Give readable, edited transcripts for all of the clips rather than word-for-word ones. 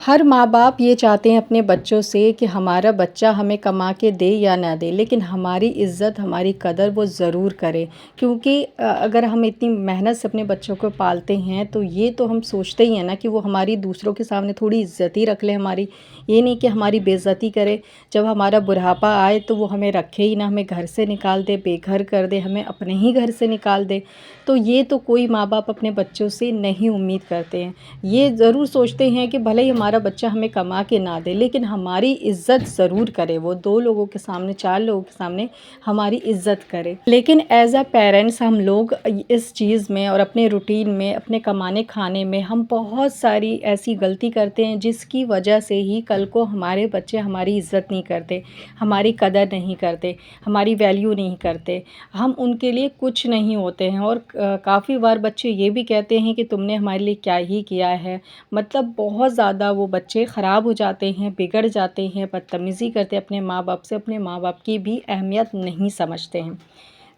हर माँ-बाप ये चाहते हैं अपने बच्चों से कि हमारा बच्चा हमें कमा के दे या ना दे, लेकिन हमारी इज़्ज़त, हमारी कदर वो ज़रूर करे। क्योंकि अगर हम इतनी मेहनत से अपने बच्चों को पालते हैं, तो ये तो हम सोचते ही हैं ना कि वो हमारी दूसरों के सामने थोड़ी इज़्ज़त ही रख ले हमारी। ये नहीं कि हमारी बेइज़्ज़ती करे। जब हमारा बुढ़ापा आए तो वो हमें रखे ही ना, हमें घर से निकाल दे, बेघर कर दे, हमें अपने ही घर से निकाल दे। तो ये तो कोई माँ-बाप अपने बच्चों से नहीं उम्मीद करते हैं। ये ज़रूर सोचते हैं कि भले ही हमारा बच्चा हमें कमा के ना दे, लेकिन हमारी इज़्ज़त ज़रूर करे। वो 2 लोगों के सामने, 4 लोगों के सामने हमारी इज़्ज़त करे। लेकिन एज़ अ पेरेंट्स हम लोग इस चीज़ में और अपने रूटीन में, अपने कमाने खाने में हम बहुत सारी ऐसी गलती करते हैं जिसकी वजह से ही कल को हमारे बच्चे हमारी इज़्ज़त नहीं करते, हमारी कदर नहीं करते, हमारी वैल्यू नहीं करते। हम उनके लिए कुछ नहीं होते हैं। और काफ़ी बार बच्चे ये भी कहते हैं कि तुमने हमारे लिए क्या ही किया है। मतलब बहुत ज़्यादा वो बच्चे ख़राब हो जाते हैं, बिगड़ जाते हैं, बदतमीज़ी करते हैं अपने माँ-बाप से, अपने माँ-बाप की भी अहमियत नहीं समझते हैं।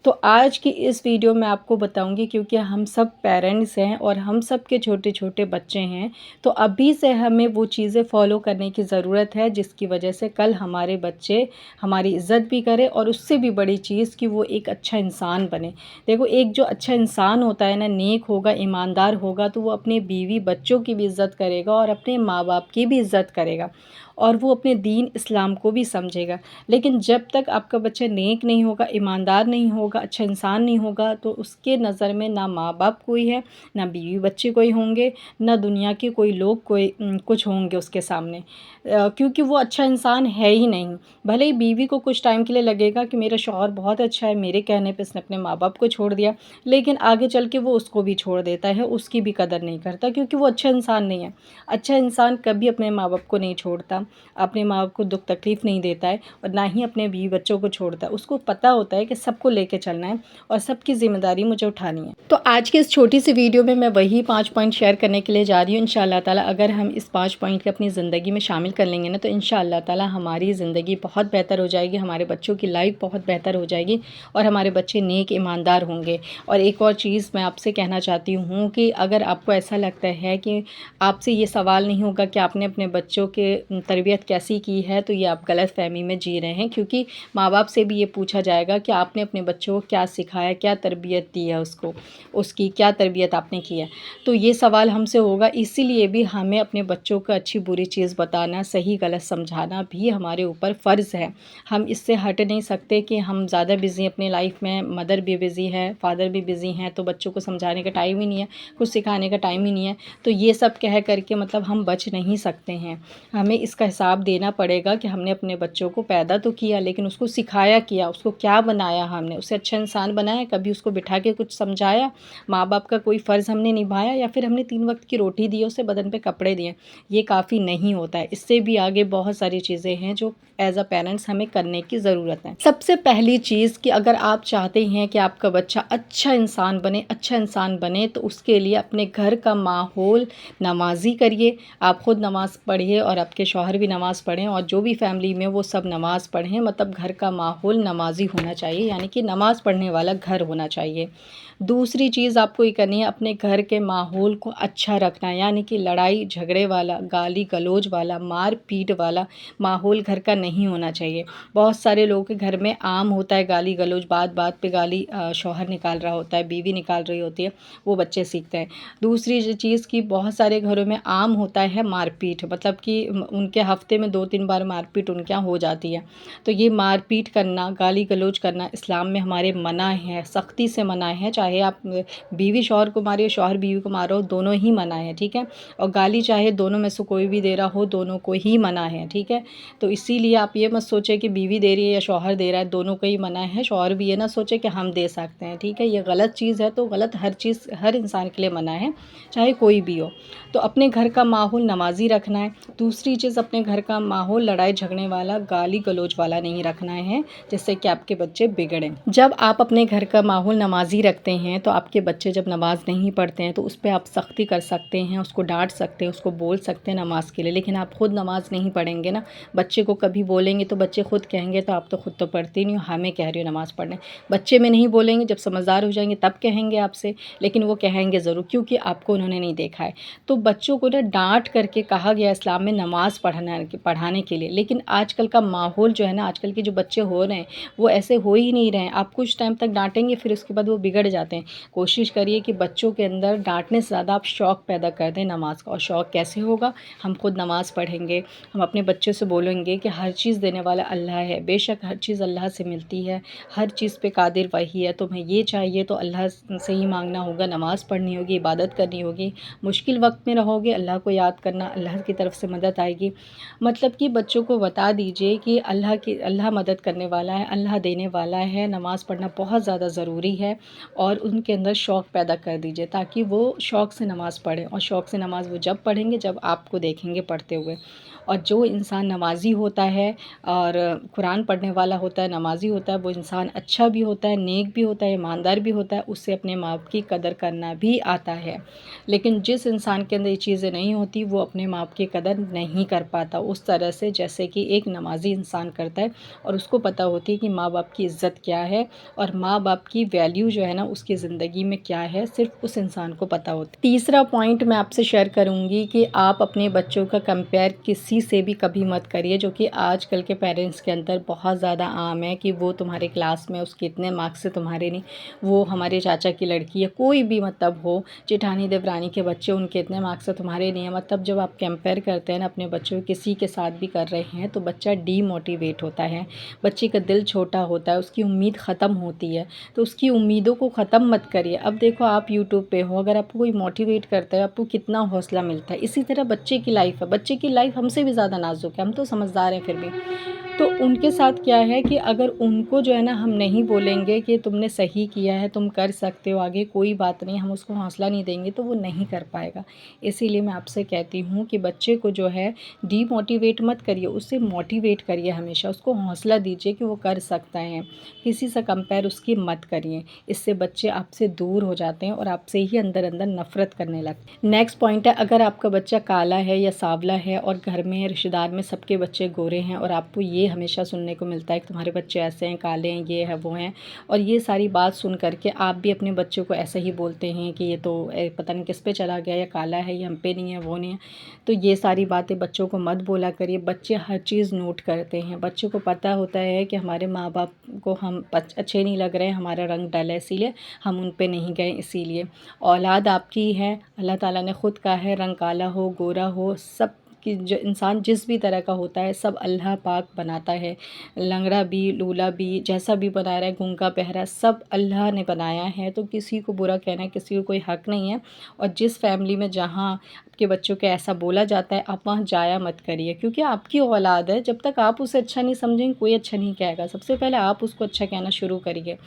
तो आज की इस वीडियो में आपको बताऊंगी, क्योंकि हम सब पेरेंट्स हैं और हम सब के छोटे-छोटे बच्चे हैं, तो अभी से हमें वो चीज़ें फ़ॉलो करने की ज़रूरत है जिसकी वजह से कल हमारे बच्चे हमारी इज़्ज़त भी करें, और उससे भी बड़ी चीज़ कि वो एक अच्छा इंसान बने। देखो, एक जो अच्छा इंसान होता है ना, नेक होगा, ईमानदार होगा, तो वो अपने बीवी बच्चों की भी इज़्ज़त करेगा और अपने माँ-बाप की भी इज़्ज़त करेगा, और वो अपने दीन इस्लाम को भी समझेगा। लेकिन जब तक आपका बच्चा नेक नहीं होगा, ईमानदार नहीं होगा, अच्छा इंसान नहीं होगा, तो उसके नज़र में ना माँ-बाप कोई है, ना बीवी बच्चे कोई होंगे, ना दुनिया के कोई लोग कोई कुछ होंगे उसके सामने। क्योंकि वो अच्छा इंसान है ही नहीं। भले ही बीवी को कुछ टाइम के लिए लगेगा कि मेरा शौहर बहुत अच्छा है, मेरे कहने पे इसने अपने माँ-बाप को छोड़ दिया, लेकिन आगे चल के वो उसको भी छोड़ देता है, उसकी भी कदर नहीं करता, क्योंकि वो अच्छा इंसान नहीं है। अच्छा इंसान कभी अपने माँ-बाप को नहीं छोड़ता, अपने माँ-बाप को दुःख तकलीफ़ नहीं देता है, और ना ही अपने बीवी बच्चों को छोड़ता है। उसको पता होता है कि सबको लेके चलना है और सबकी ज़िम्मेदारी मुझे उठानी है। तो आज की इस छोटी सी वीडियो में मैं वही 5 पॉइंट शेयर करने के लिए जा रही हूँ। इंशाअल्लाह ताला अगर हम इस 5 पॉइंट को अपनी ज़िंदगी में शामिल कर लेंगे ना, तो इंशाअल्लाह ताला हमारी ज़िंदगी बहुत बेहतर हो जाएगी, हमारे बच्चों की लाइफ बहुत बेहतर हो जाएगी और हमारे बच्चे नेक ईमानदार होंगे। और एक और चीज़ मैं आपसे कहना चाहती हूँ कि अगर आपको ऐसा लगता है कि आपसे ये सवाल नहीं होगा कि आपने अपने बच्चों के तरबियत कैसी की है, तो ये आप गलतफ़हमी में जी रहे हैं, क्योंकि माँ-बाप से भी ये पूछा जाएगा कि आपने अपने बच्चों को क्या सिखाया, क्या तरबियत दी है उसको, उसकी क्या तरबियत आपने की है। तो ये सवाल हमसे होगा, इसीलिए भी हमें अपने बच्चों को अच्छी-बुरी चीज़ बताना, सही-गलत समझाना भी हमारे ऊपर फ़र्ज़ है। हम इससे हट नहीं सकते कि हम ज़्यादा बिज़ी हैं अपनी लाइफ़ में, मदर भी बिज़ी है, फ़ादर भी बिज़ी हैं, तो बच्चों को समझाने का टाइम ही नहीं है, कुछ सिखाने का टाइम ही नहीं है। तो ये सब कह कर के मतलब हम बच नहीं सकते हैं। हमें इसका हिसाब देना पड़ेगा कि हमने अपने बच्चों को पैदा तो किया, लेकिन उसको सिखाया क्या, उसको क्या बनाया हमने, उसे अच्छा इंसान बनाया, कभी उसको बिठा के कुछ समझाया, माँ-बाप का कोई फ़र्ज़ हमने निभाया, या फिर हमने 3 वक़्त की रोटी दी, उसे बदन पे कपड़े दिए। ये काफ़ी नहीं होता है। इससे भी आगे बहुत सारी चीज़ें हैं जो एज़ अ पेरेंट्स हमें करने की ज़रूरत है। सबसे पहली चीज़ कि अगर आप चाहते हैं कि आपका बच्चा अच्छा इंसान बने, तो उसके लिए अपने घर का माहौल नमाज़ी करिए। आप ख़ुद नमाज़ पढ़िए और आपके शौहर भी नमाज़ पढ़ें, और जो भी फैमिली में वो सब नमाज़ पढ़ें। मतलब घर का माहौल नमाज़ी होना चाहिए, यानी कि नमाज़ पढ़ने वाला घर होना चाहिए। दूसरी चीज़ आपको ये करनी है, अपने घर के माहौल को अच्छा रखना है, यानी कि लड़ाई झगड़े वाला, गाली गलौज वाला, मार पीट वाला माहौल घर का नहीं होना चाहिए। बहुत सारे लोगों के घर में आम होता है गाली गलौज, बात बात पे गाली शौहर निकाल रहा होता है, बीवी निकाल रही होती है, वो बच्चे सीखते हैं। दूसरी चीज़ कि बहुत सारे घरों में आम होता है मारपीट, मतलब कि उनके हफ़्ते में 2-3 बार मारपीट उनके यहाँ हो जाती है। तो ये मारपीट करना, गाली गलौज करना इस्लाम में हमारे मना है, सख्ती से मना है। चाहे आप बीवी शौहर को मारे, शौहर बीवी को मारो, दोनों ही मना है, ठीक है। और गाली चाहे दोनों में से कोई भी दे रहा हो, दोनों को ही मना है, ठीक है। तो इसीलिए आप ये मत सोचें कि बीवी दे रही है या शौहर दे रहा है, दोनों को ही मना है। शौहर भी ये ना सोचे कि हम दे सकते हैं, ठीक है। ये गलत चीज़ है, तो गलत हर चीज़ हर इंसान के लिए मना है, चाहे कोई भी हो। तो अपने घर का माहौल नमाज़ी रखना है। दूसरी चीज़, अपने घर का माहौल लड़ाई झगड़े वाला, गाली गलौज वाला नहीं रखना है, जिससे कि आपके बच्चे बिगड़ें। जब आप अपने घर का माहौल नमाज़ी रखते हैं तो आपके बच्चे जब नमाज़ नहीं पढ़ते हैं तो उस पे आप सख्ती कर सकते हैं, उसको डांट सकते हैं, उसको बोल सकते हैं नमाज़ के लिए। लेकिन आप खुद नमाज़ नहीं पढ़ेंगे ना, बच्चे को कभी बोलेंगे तो बच्चे खुद कहेंगे तो आप तो खुद तो पढ़ती नहीं हो, हमें कह रही हो नमाज़ पढ़ने। बच्चे में नहीं बोलेंगे, जब समझदार हो जाएंगे तब कहेंगे आपसे, लेकिन वो कहेंगे ज़रूर क्योंकि आपको उन्होंने नहीं देखा है। तो बच्चों को ना डांट करके कहा गया इस्लाम में नमाज़ पढ़ाने के लिए। लेकिन आजकल का माहौल जो है ना, आजकल के जो बच्चे हो रहे हैं वो ऐसे हो ही नहीं रहे हैं। आप कुछ टाइम तक डांटेंगे फिर उसके बाद वो बिगड़ जाते हैं। कोशिश करिए कि बच्चों के अंदर डांटने से ज़्यादा आप शौक़ पैदा कर दें नमाज़ का। और शौक़ कैसे होगा? हम खुद नमाज़ पढ़ेंगे, हम अपने बच्चों से बोलेंगे कि हर चीज़ देने वाला अल्लाह है, बेशक हर चीज़ अल्लाह से मिलती है, हर चीज़ पे कादिर वही है। तुम्हें ये चाहिए तो अल्लाह से ही मांगना होगा, नमाज़ पढ़नी होगी, इबादत करनी होगी। मुश्किल वक्त में रहोगे अल्लाह को याद करना, अल्लाह की तरफ से मदद आएगी। मतलब कि बच्चों को बता दीजिए कि अल्लाह मदद करने वाला है, अल्लाह देने वाला है। नमाज़ पढ़ना बहुत ज़्यादा ज़रूरी है और उनके अंदर शौक़ पैदा कर दीजिए ताकि वो शौक़ से नमाज़ पढ़ें। और शौक़ से नमाज़ वो जब पढ़ेंगे जब आपको देखेंगे पढ़ते हुए। और जो इंसान नमाज़ी होता है और कुरान पढ़ने वाला होता है, नमाज़ी होता है, वो इंसान अच्छा भी होता है, नेक भी होता है, ईमानदार भी होता है, उससे अपने माँ बाप की कदर करना भी आता है। लेकिन जिस इंसान के अंदर ये चीज़ें नहीं होती वो अपने माँ बाप की कदर नहीं कर पाता उस तरह से जैसे कि एक नमाज़ी इंसान करता है। और उसको पता होती है कि माँ बाप की इज़्ज़त क्या है और माँ बाप की वैल्यू जो है ना उसकी ज़िंदगी में क्या है, सिर्फ उस इंसान को पता होता है। तीसरा पॉइंट मैं आपसे शेयर करूँगी कि आप अपने बच्चों का कंपेयर किसी से भी कभी मत करिए, जो कि आजकल के पेरेंट्स के अंदर बहुत ज़्यादा आम है कि वो तुम्हारे क्लास में उसके इतने मार्क्स से तुम्हारे नहीं, वो हमारे चाचा की लड़की है, कोई भी मतलब हो, जेठानी देवरानी के बच्चे उनके इतने मार्क्स से तुम्हारे नहीं है। मतलब जब आप कंपेयर करते हैं ना अपने बच्चों को किसी के साथ भी कर रहे हैं तो बच्चा डीमोटिवेट होता है, बच्चे का दिल छोटा होता है, उसकी उम्मीद ख़त्म होती है। तो उसकी उम्मीदों को ख़त्म मत करिए। अब देखो आप यूट्यूब पे हो, अगर आपको कोई मोटिवेट करता है आपको कितना हौसला मिलता है। इसी तरह बच्चे की लाइफ है, बच्चे की लाइफ हमसे भी ज़्यादा नाजुक है, हम तो समझदार हैं फिर भी। तो उनके साथ क्या है कि अगर उनको जो है ना हम नहीं बोलेंगे कि तुमने सही किया है, तुम कर सकते हो, आगे कोई बात नहीं, हम उसको हौसला नहीं देंगे तो वो नहीं कर पाएगा। इसीलिए मैं आपसे कहती हूँ कि बच्चे को जो है डीमोटिवेट मत करिए, उससे मोटिवेट करिए हमेशा, उसको हौसला दीजिए कि वो कर सकता है। किसी से कंपेयर उसकी मत करिए, इससे बच्चे आपसे दूर हो जाते हैं और आपसे ही अंदर अंदर नफ़रत करने लगते हैं। नेक्स्ट पॉइंट है, अगर आपका बच्चा काला है या सांवला है और घर में रिश्तेदार में सबके बच्चे गोरे हैं और आपको ये हमेशा सुनने को मिलता है कि तुम्हारे बच्चे ऐसे हैं, काले हैं, ये है, वो हैं, और ये सारी बात सुन करके आप भी अपने बच्चों को ऐसा ही बोलते हैं कि ये तो पता नहीं किस पे चला गया, या काला है, ये हम पे नहीं है, वो नहीं है। तो ये सारी बातें बच्चों को मत बोला करिए। बच्चे हर चीज़ नोट करते हैं, बच्चों को पता होता है कि हमारे माँ बाप को हम अच्छे नहीं लग रहे हैं, हमारा रंग डला है इसीलिए हम उन पे नहीं गए। इसीलिए औलाद आपकी है, अल्लाह ताला ने ख़ुद कहा है, रंग काला हो गोरा हो, सब कि जो इंसान जिस भी तरह का होता है सब अल्लाह पाक बनाता है। लंगड़ा भी, लूला भी, जैसा भी बना रहा है, गूंगा बहरा, सब अल्लाह ने बनाया है। तो किसी को बुरा कहना किसी को कोई हक़ नहीं है। और जिस फैमिली में जहाँ आपके बच्चों को ऐसा बोला जाता है आप वहाँ जाया मत करिए, क्योंकि आपकी औलाद है, जब तक आप उसे अच्छा नहीं समझेंगे कोई अच्छा नहीं कहेगा। सबसे पहले आप उसको अच्छा कहना शुरू करिए।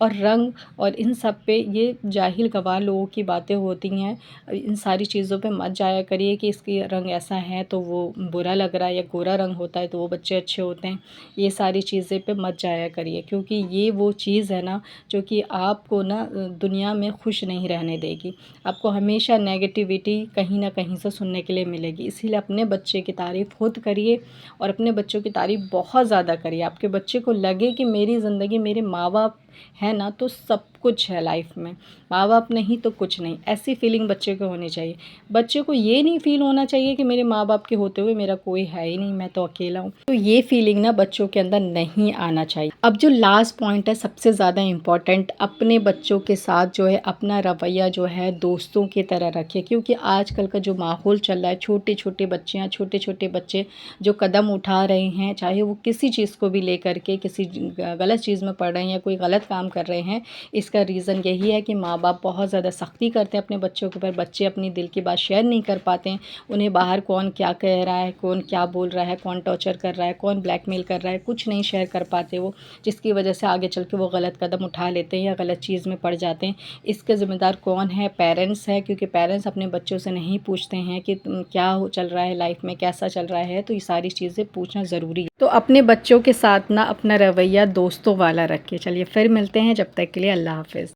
और रंग और इन सब पे ये जाहिल गवार लोगों की बातें होती हैं, इन सारी चीज़ों पे मत जाया करिए कि इसकी रंग ऐसा है तो वो बुरा लग रहा है, या गोरा रंग होता है तो वो बच्चे अच्छे होते हैं। ये सारी चीज़ें पे मत जाया करिए, क्योंकि ये वो चीज़ है ना जो कि आपको ना दुनिया में खुश नहीं रहने देगी। आपको हमेशा नेगेटिविटी कहीं ना कहीं से सुनने के लिए मिलेगी। इसीलिए अपने बच्चे की तारीफ़ खुद करिए और अपने बच्चों की तारीफ़ बहुत ज़्यादा करिए। आपके बच्चे को लगे कि मेरी ज़िंदगी मेरे माँ बाप है ना तो सब कुछ है लाइफ में, माँ बाप नहीं तो कुछ नहीं, ऐसी फीलिंग बच्चे को होनी चाहिए। बच्चे को ये नहीं फील होना चाहिए कि मेरे माँ बाप के होते हुए मेरा कोई है ही नहीं, मैं तो अकेला हूँ। तो ये फीलिंग ना बच्चों के अंदर नहीं आना चाहिए। अब जो लास्ट पॉइंट है सबसे ज़्यादा इम्पॉर्टेंट, अपने बच्चों के साथ जो है अपना रवैया जो है दोस्तों की तरह रखिए, क्योंकि आजकल का जो माहौल चल रहा है, छोटे छोटे बच्चे, छोटे छोटे बच्चे जो कदम उठा रहे हैं, चाहे वो किसी चीज़ को भी लेकर के किसी गलत चीज़ में पड़ रहे हैं या कोई गलत काम कर रहे हैं, इसका रीज़न यही है कि माँ बाप बहुत ज़्यादा सख्ती करते हैं अपने बच्चों के ऊपर। बच्चे अपनी दिल की बात शेयर नहीं कर पाते हैं, उन्हें बाहर कौन क्या कह रहा है, कौन क्या बोल रहा है, कौन टॉर्चर कर रहा है, कौन ब्लैकमेल कर रहा है, कुछ नहीं शेयर कर पाते वो, जिसकी वजह से आगे चल के वो गलत कदम उठा लेते हैं या गलत चीज़ में पड़ जाते हैं। इसके ज़िम्मेदार कौन है? पेरेंट्स है, क्योंकि पेरेंट्स अपने बच्चों से नहीं पूछते हैं कि क्या चल रहा है लाइफ में, कैसा चल रहा है। तो ये सारी चीज़ें पूछना ज़रूरी है। तो अपने बच्चों के साथ ना अपना रवैया दोस्तों वाला रखिए। चलिए फिर मिलते हैं, जब तक के लिए अल्लाह हाफ़िज़।